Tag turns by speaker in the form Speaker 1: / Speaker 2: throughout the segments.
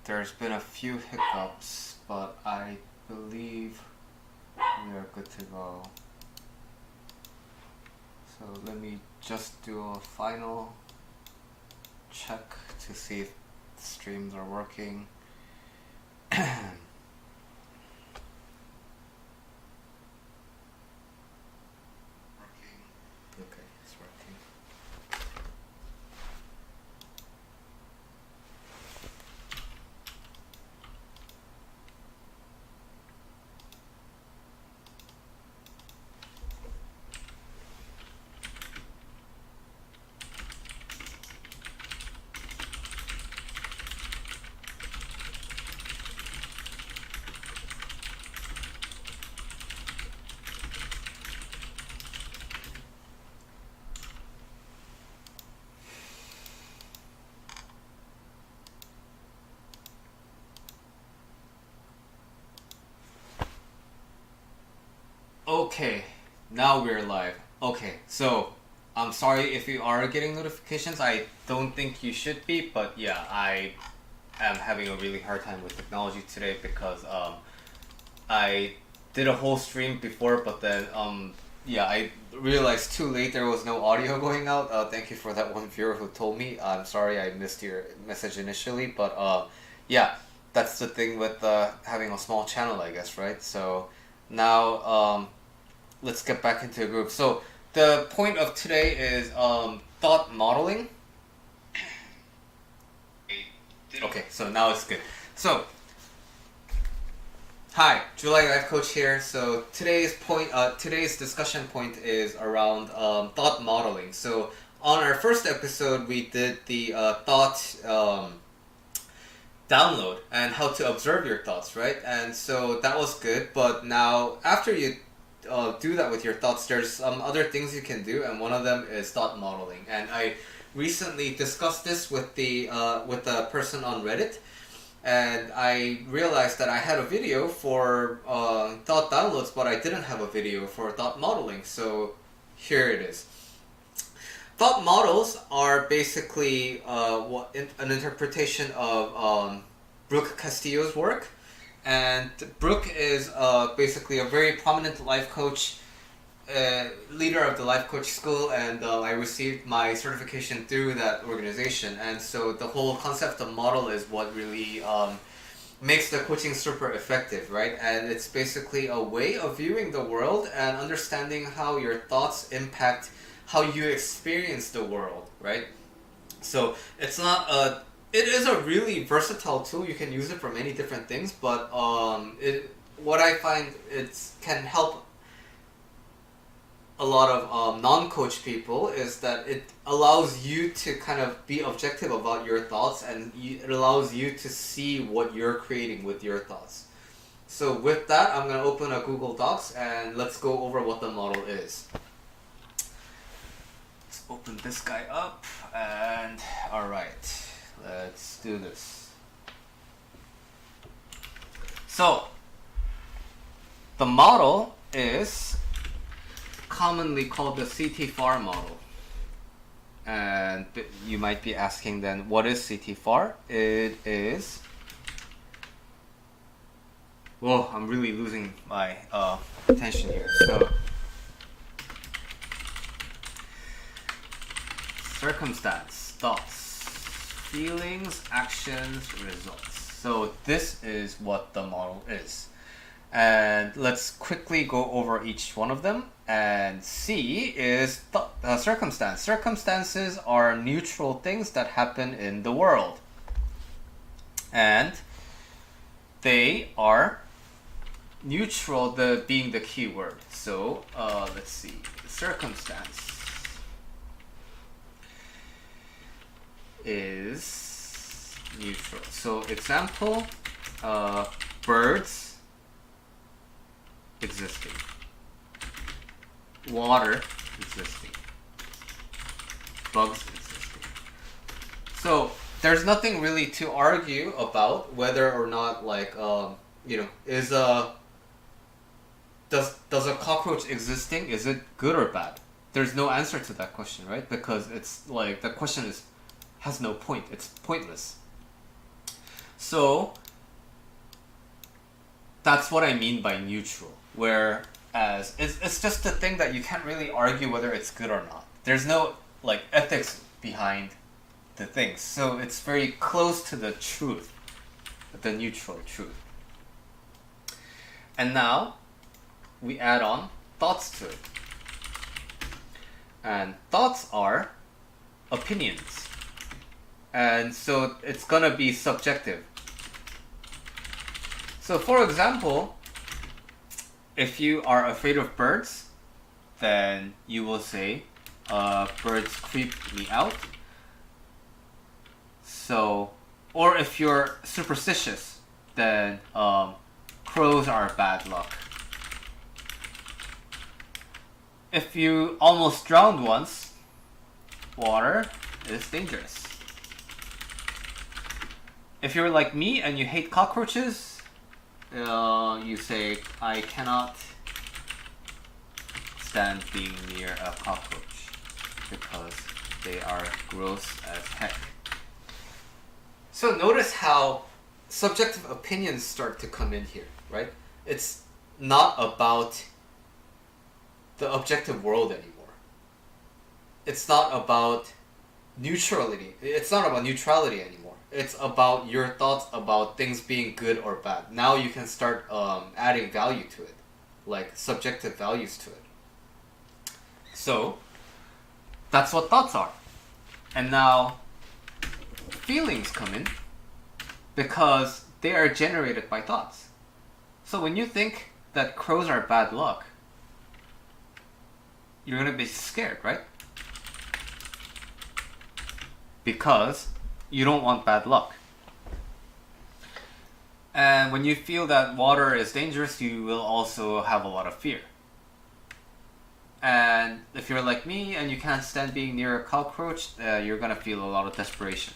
Speaker 1: there's been a few hiccups, but I believe we are good to go. So let me just do a final check to see if the streams are working. Okay, it's working. Okay, now we're live. Okay, so I'm sorry if you are getting notifications. I don't think you should be, but yeah, I am having a really hard time with technology today because I did a whole stream before, but then yeah, I realized too late there was no audio going out. Thank you for that one viewer who told me. I'm sorry I missed your message initially, but yeah, that's the thing with having a small channel, I guess, right? So now let's get back into the group. So the point of today is thought modeling. Okay, so now it's good. So, hi, July Life Coach here. So today's discussion point is around thought modeling. So on our first episode, we did the thought download and how to observe your thoughts, right? And so that was good. But now after you do that with your thoughts, there's some other things you can do, and one of them is thought modeling. And I recently discussed this with a person on Reddit, and I realized that I had a video for thought downloads, but I didn't have a video for thought modeling. So here it is. Thought models are basically an interpretation of Brooke Castillo's work. And Brooke is basically a very prominent life coach, leader of the Life Coach School, and I received my certification through that organization. And so the whole concept of model is what really makes the coaching super effective, right? And it's basically a way of viewing the world and understanding how your thoughts impact how you experience the world, right? So it's not a it is a really versatile tool. You can use it for many different things, but what I find it can help a lot of non-coach people is that it allows you to kind of be objective about your thoughts, and it allows you to see what you're creating with your thoughts. So with that, I'm going to open a Google Docs and let's go over what the model is. Let's open this guy up, and alright. Let's do this. So, the model is commonly called the CT-FAR model. And you might be asking then, what is CT-FAR? It is... Whoa, I'm really losing my attention here. So, circumstance, thoughts, feelings, actions, results. So this is what the model is. And let's quickly go over each one of them. And C is circumstance. Circumstances are neutral things that happen in the world. And they are neutral, being the key word. So let's see. Circumstance is neutral. So example, birds existing, water existing, bugs existing. So there's nothing really to argue about whether or not, like, does a cockroach existing, is it good or bad? There's no answer to that question, right? Because it's like the question has no point. It's pointless. So that's what I mean by neutral. Whereas it's just a thing that you can't really argue whether it's good or not. There's no like ethics behind the things. So it's very close to the truth, the neutral truth. And now we add on thoughts to it. And thoughts are opinions. And so it's gonna be subjective. So for example, if you are afraid of birds, then you will say, birds creep me out. So, or if you're superstitious, then crows are bad luck. If you almost drowned once, water is dangerous. If you're like me and you hate cockroaches, you say, I cannot stand being near a cockroach because they are gross as heck. So notice how subjective opinions start to come in here, right? It's not about the objective world anymore. It's not about neutrality. It's not about neutrality anymore. It's about your thoughts about things being good or bad. Now you can start adding value to it, like subjective values to it. So that's what thoughts are. And now feelings come in because they are generated by thoughts. So when you think that crows are bad luck, you're gonna be scared, right? Because you don't want bad luck. And when you feel that water is dangerous, you will also have a lot of fear. And if you're like me and you can't stand being near a cockroach, you're gonna feel a lot of desperation.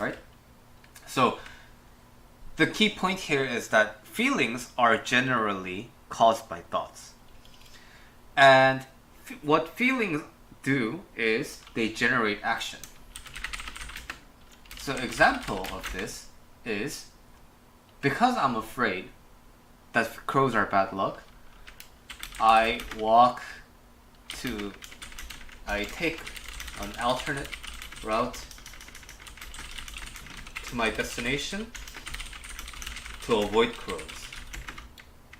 Speaker 1: Right? So the key point here is that feelings are generally caused by thoughts. And what feelings do is they generate action. So example of this is, because I'm afraid that crows are bad luck, I take an alternate route to my destination to avoid crows.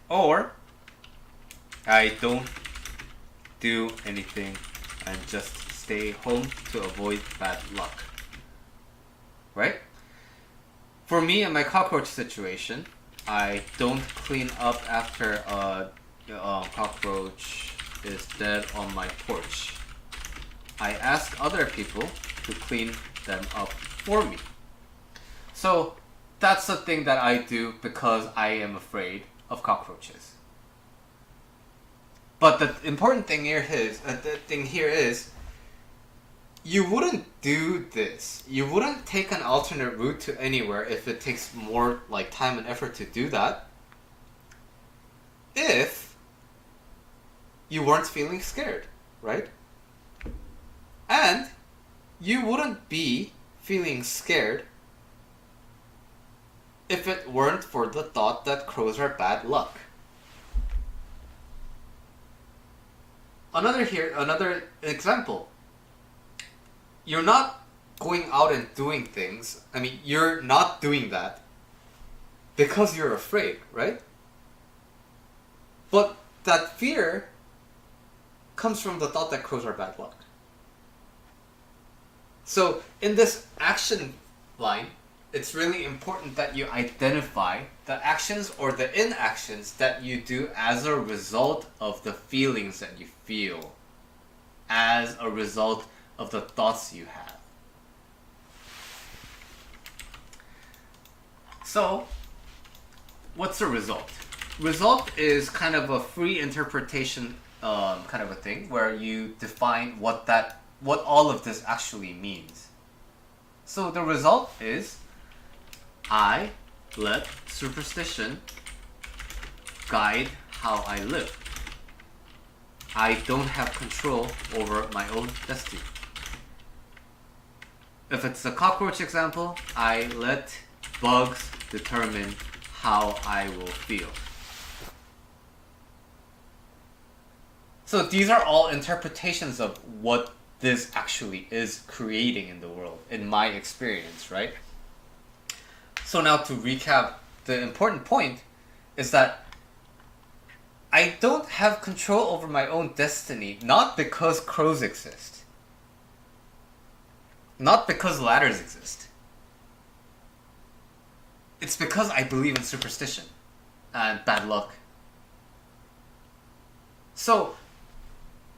Speaker 1: Or I don't do anything and just stay home to avoid bad luck. Right? For me in my cockroach situation, I don't clean up after a cockroach is dead on my porch. I ask other people to clean them up for me. So that's the thing that I do because I am afraid of cockroaches. But the important thing here is, you wouldn't do this. You wouldn't take an alternate route to anywhere if it takes more like time and effort to do that, if you weren't feeling scared, right? And you wouldn't be feeling scared if it weren't for the thought that crows are bad luck. Another example. You're not going out and doing things. I mean, you're not doing that because you're afraid, right? But that fear comes from the thought that crows are bad luck. So in this action line, it's really important that you identify the actions or the inactions that you do as a result of the feelings that you feel, as a result of the thoughts you have. So, what's the result? Result is kind of a free interpretation kind of a thing where you define what all of this actually means. So the result is, I let superstition guide how I live. I don't have control over my own destiny. if it's the cockroach example, I let bugs determine how I will feel. So these are all interpretations of what this actually is creating in the world, in my experience, right? So now to recap, the important point is that I don't have control over my own destiny, not because crows exist. Not because ladders exist. It's because I believe in superstition and bad luck. So,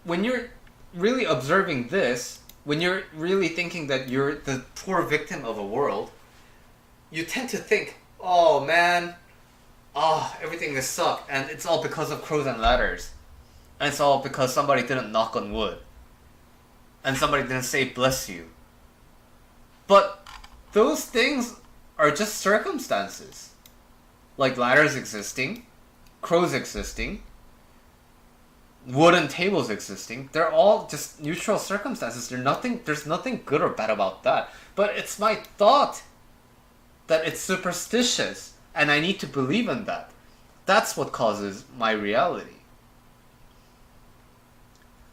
Speaker 1: when you're really observing this, when you're really thinking that you're the poor victim of a world, you tend to think, oh man, everything is suck, and it's all because of crows and ladders. And it's all because somebody didn't knock on wood. And somebody didn't say bless you. But those things are just circumstances. Like ladders existing, crows existing, wooden tables existing. They're all just neutral circumstances. There's nothing good or bad about that. But it's my thought that it's superstitious and I need to believe in that. That's what causes my reality.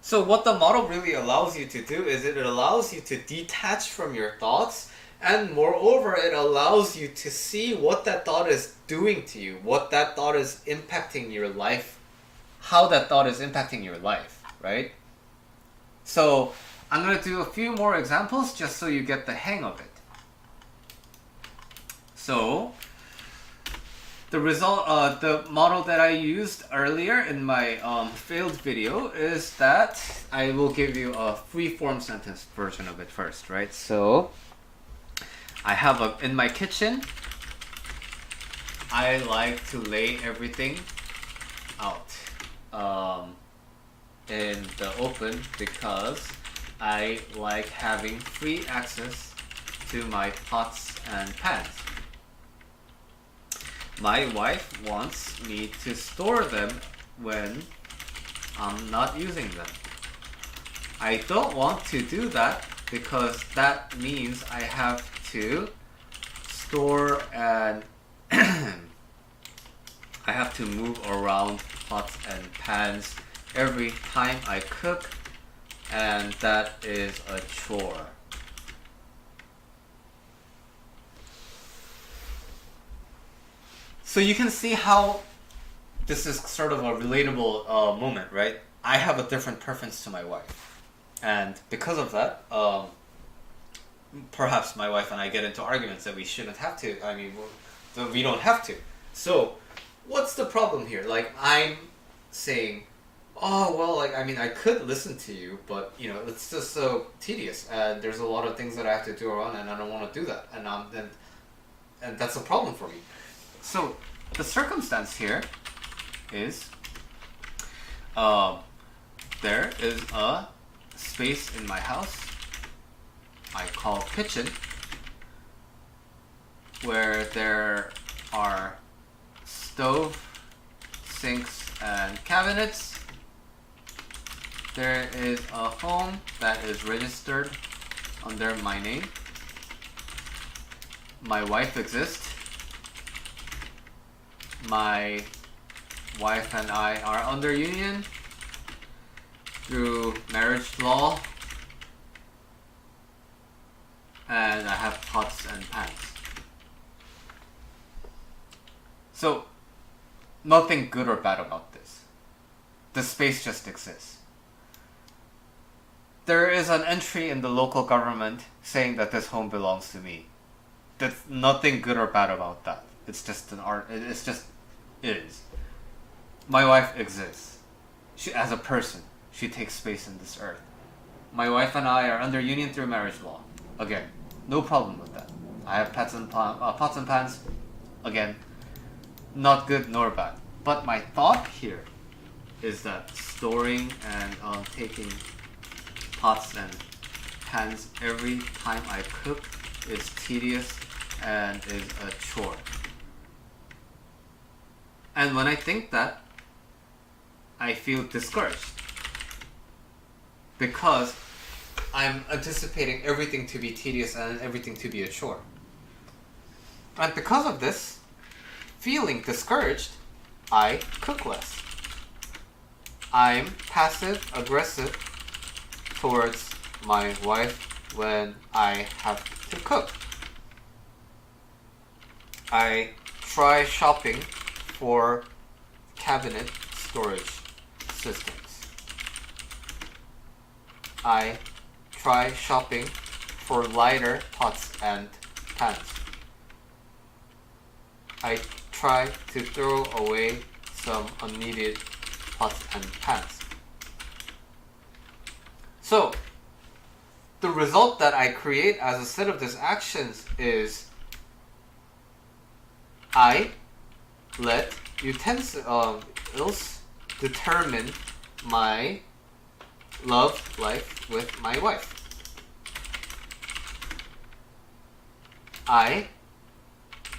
Speaker 1: So what the model really allows you to do is it allows you to detach from your thoughts, and moreover it allows you to see what that thought is doing to you, what that thought is impacting your life, how that thought is impacting your life, right? So I'm going to do a few more examples just so you get the hang of it. So the model that I used earlier in my failed video is that I will give you a free-form sentence version of it first, right? So I have in my kitchen, I like to lay everything out in the open because I like having free access to my pots and pans. My wife wants me to store them when I'm not using them. I don't want to do that because that means I have to store and I have to move around pots and pans every time I cook, and that is a chore. So you can see how this is sort of a relatable moment, right? I have a different preference to my wife. And because of that, perhaps my wife and I get into arguments that we shouldn't have to. I mean, we don't have to. So what's the problem here? Like, I'm saying, oh, well, like, I mean, I could listen to you, but, you know, it's just so tedious. And there's a lot of things that I have to do around, and I don't want to do that. And that's a problem for me. So the circumstance here is there is a space in my house I call kitchen, where there are stove, sinks, and cabinets. There is a home that is registered under my name. My wife exists. My wife and I are under union through marriage law, and I have pots and pans. So, nothing good or bad about this. The space just exists. There is an entry in the local government saying that this home belongs to me. There's nothing good or bad about that. It's just it is. My wife exists. She, as a person, she takes space in this earth. My wife and I are under union through marriage law. Again, no problem with that. I have pots and pans. Again, not good nor bad. But my thought here is that storing and taking pots and pans every time I cook is tedious and is a chore. And when I think that, I feel discouraged. Because I'm anticipating everything to be tedious and everything to be a chore. And because of this, feeling discouraged, I cook less. I'm passive aggressive towards my wife when I have to cook. I try shopping for cabinet storage systems. I try shopping for lighter pots and pans. I try to throw away some unneeded pots and pans. So, the result that I create as a set of these actions is I let utensils determine my love life with my wife. I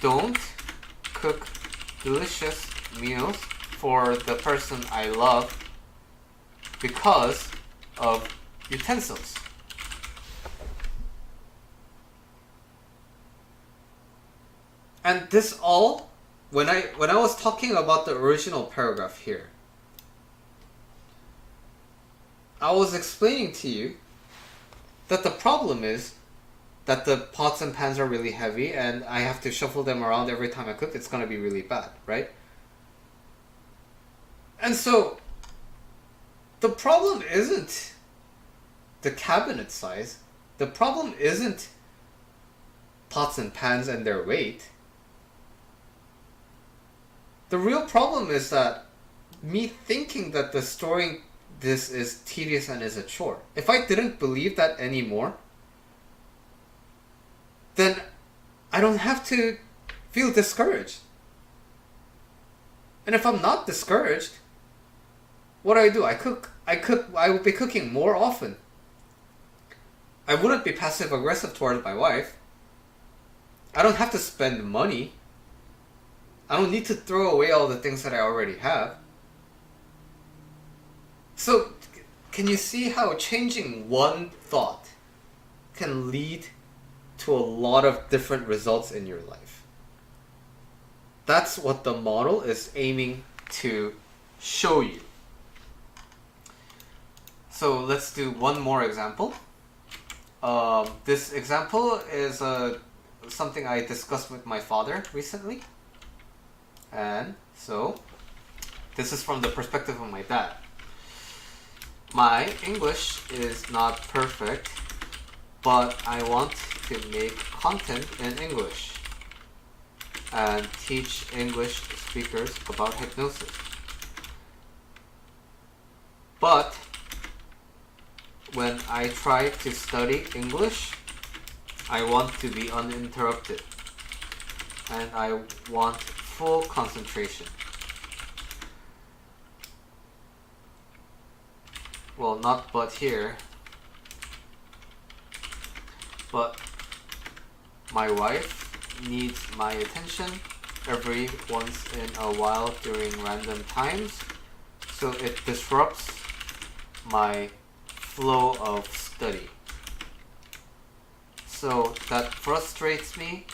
Speaker 1: don't cook delicious meals for the person I love because of utensils. And this all, when I was talking about the original paragraph here, I was explaining to you that the problem is that the pots and pans are really heavy and I have to shuffle them around every time I cook. It's going to be really bad, right? And so the problem isn't the cabinet size. The problem isn't pots and pans and their weight. The real problem is that me thinking that the storing this is tedious and is a chore. If I didn't believe that anymore, then I don't have to feel discouraged. And if I'm not discouraged, what do? I cook. I would be cooking more often. I wouldn't be passive aggressive towards my wife. I don't have to spend money. I don't need to throw away all the things that I already have. So, can you see how changing one thought can lead to a lot of different results in your life? That's what the model is aiming to show you. So let's do one more example. This example is something I discussed with my father recently. And so, this is from the perspective of my dad. My English is not perfect, but I want to make content in English and teach English speakers about hypnosis. But when I try to study English, I want to be uninterrupted and I want full concentration. Well, not but here, but my wife needs my attention every once in a while during random times, so it disrupts my flow of study. So that frustrates me,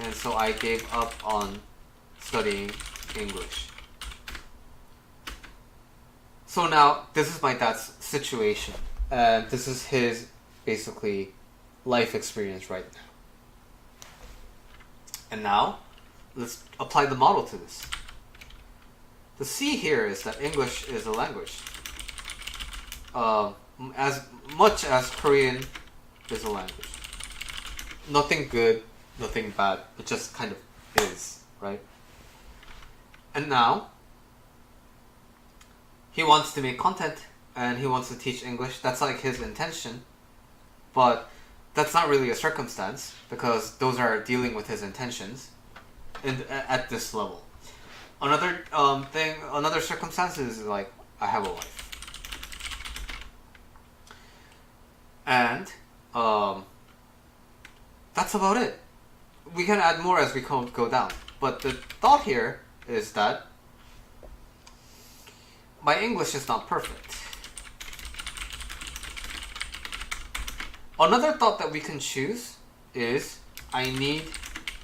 Speaker 1: and so I gave up on studying English. So now, this is my dad's situation, and this is his, basically, life experience right now. And now, let's apply the model to this. The C here is that English is a language. As much as Korean is a language. Nothing good, nothing bad, it just kind of is, right? And now, he wants to make content and he wants to teach English. That's like his intention. But that's not really a circumstance because those are dealing with his intentions at this level. Another circumstance is like, I have a wife. And that's about it. We can add more as we go down. But the thought here is that my English is not perfect. Another thought that we can choose is, I need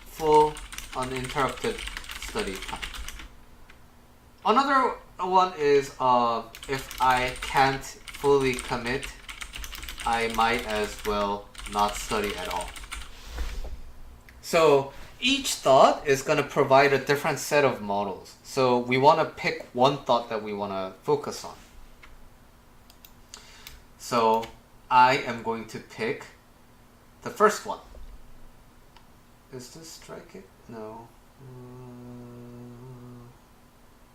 Speaker 1: full uninterrupted study time. Another one is, if I can't fully commit, I might as well not study at all. So each thought is going to provide a different set of models. So we want to pick one thought that we want to focus on. So I am going to pick the first one. Is this strike it? No.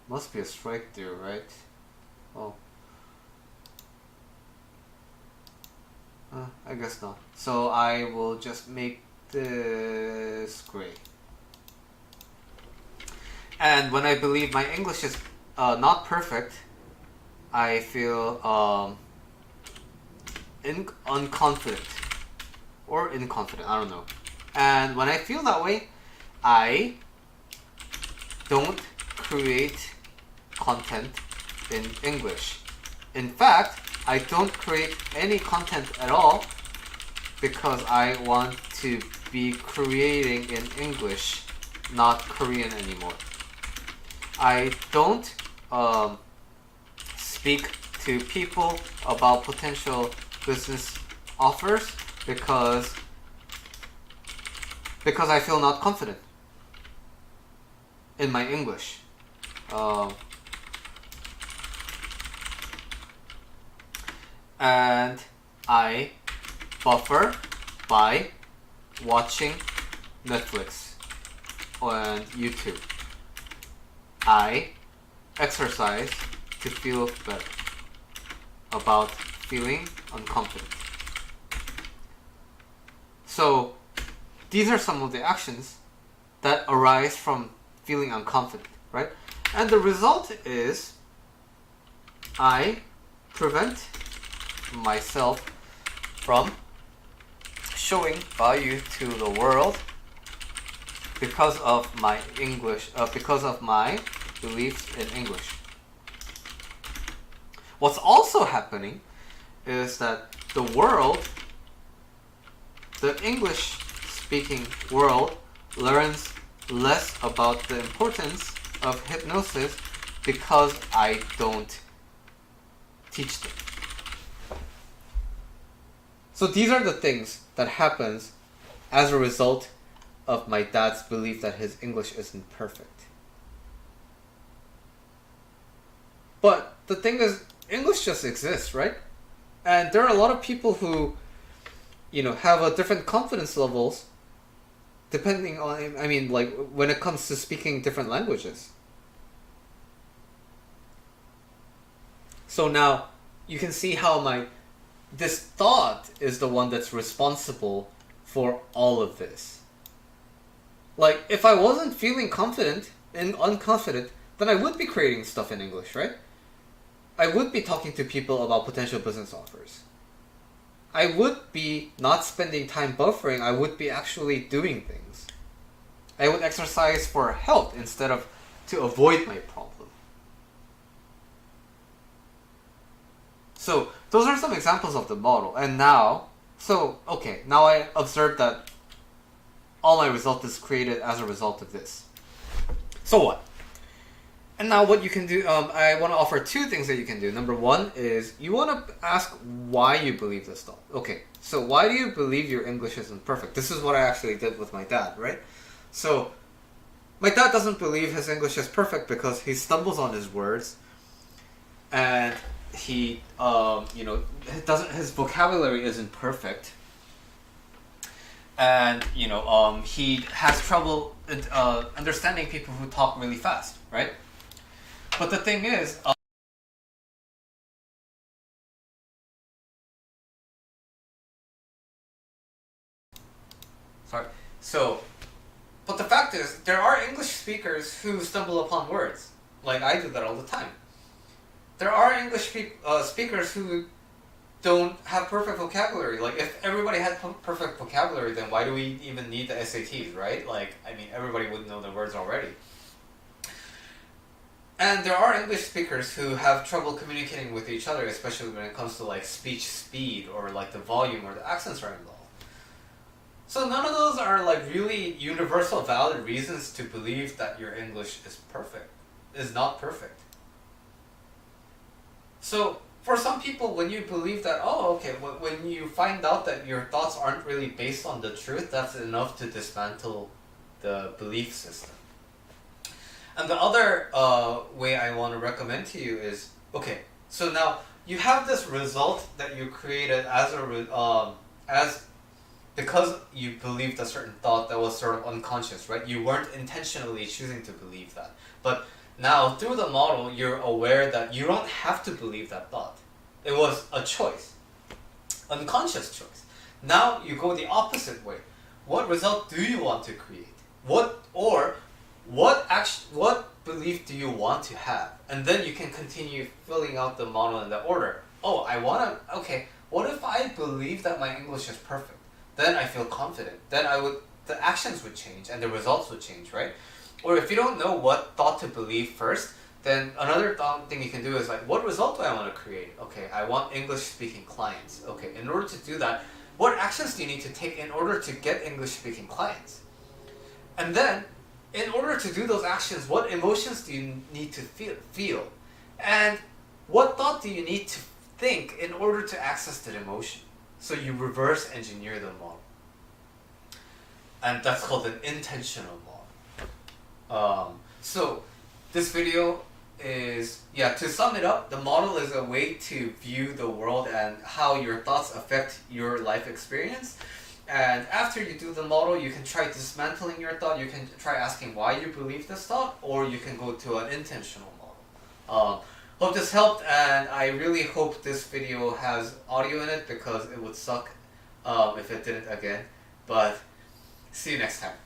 Speaker 1: Must be a strike there, right? Oh. I guess not. So I will just make this gray. And when I believe my English is not perfect, I feel unconfident or inconfident, I don't know. And when I feel that way, I don't create content in English. In fact, I don't create any content at all because I want to be creating in English, not Korean anymore. I don't speak to people about potential business offers because I feel not confident in my English. And I buffer by watching Netflix and YouTube. I exercise to feel better about feeling unconfident. So these are some of the actions that arise from feeling unconfident, right? And the result is I prevent myself from showing value to the world because of my English, because of my beliefs in English. What's also happening is that the world, the English-speaking world, learns less about the importance of hypnosis because I don't teach them. So these are the things that happens as a result of my dad's belief that his English isn't perfect. But the thing is, English just exists, right? And there are a lot of people who, have a different confidence levels depending on, like when it comes to speaking different languages. So now you can see how this thought is the one that's responsible for all of this. Like, if I wasn't feeling confident and unconfident, then I would be creating stuff in English, right? I would be talking to people about potential business offers. I would be not spending time buffering, I would be actually doing things. I would exercise for health instead of to avoid my problem. So those are some examples of the model. And now I observed that all my result is created as a result of this. So what? And now what you can do, I want to offer two things that you can do. Number one is you want to ask why you believe this thought. Okay, so why do you believe your English isn't perfect? This is what I actually did with my dad, right? So my dad doesn't believe his English is perfect because he stumbles on his words and he, his vocabulary isn't perfect. And, he has trouble understanding people who talk really fast, right? But the thing is, but the fact is, there are English speakers who stumble upon words. Like, I do that all the time. There are English speakers who don't have perfect vocabulary. Like, if everybody had perfect vocabulary, then why do we even need the SATs, right? Like, everybody would know the words already. And there are English speakers who have trouble communicating with each other, especially when it comes to like speech speed or like the volume or the accents are involved. So none of those are like really universal valid reasons to believe that your English is not perfect. So for some people, when you believe that, oh, okay, when you find out that your thoughts aren't really based on the truth, that's enough to dismantle the belief system. And the other way I want to recommend to you is, okay, so now you have this result that you created as because you believed a certain thought that was sort of unconscious, right? You weren't intentionally choosing to believe that. But now, through the model, you're aware that you don't have to believe that thought. It was a choice, unconscious choice. Now you go the opposite way. What result do you want to create? What belief do you want to have? And then you can continue filling out the model in that order. Oh, what if I believe that my English is perfect? Then I feel confident. Then the actions would change and the results would change, right? Or if you don't know what thought to believe first, then another thing you can do is like, what result do I want to create? Okay, I want English-speaking clients. Okay, in order to do that, what actions do you need to take in order to get English-speaking clients? And then, in order to do those actions, what emotions do you need to feel? And what thought do you need to think in order to access that emotion? So you reverse engineer the model. And that's called an intentional model. So this video is, to sum it up, the model is a way to view the world and how your thoughts affect your life experience. And after you do the model, you can try dismantling your thought, you can try asking why you believe this thought, or you can go to an intentional model. Hope this helped, and I really hope this video has audio in it because it would suck if it didn't again. But see you next time.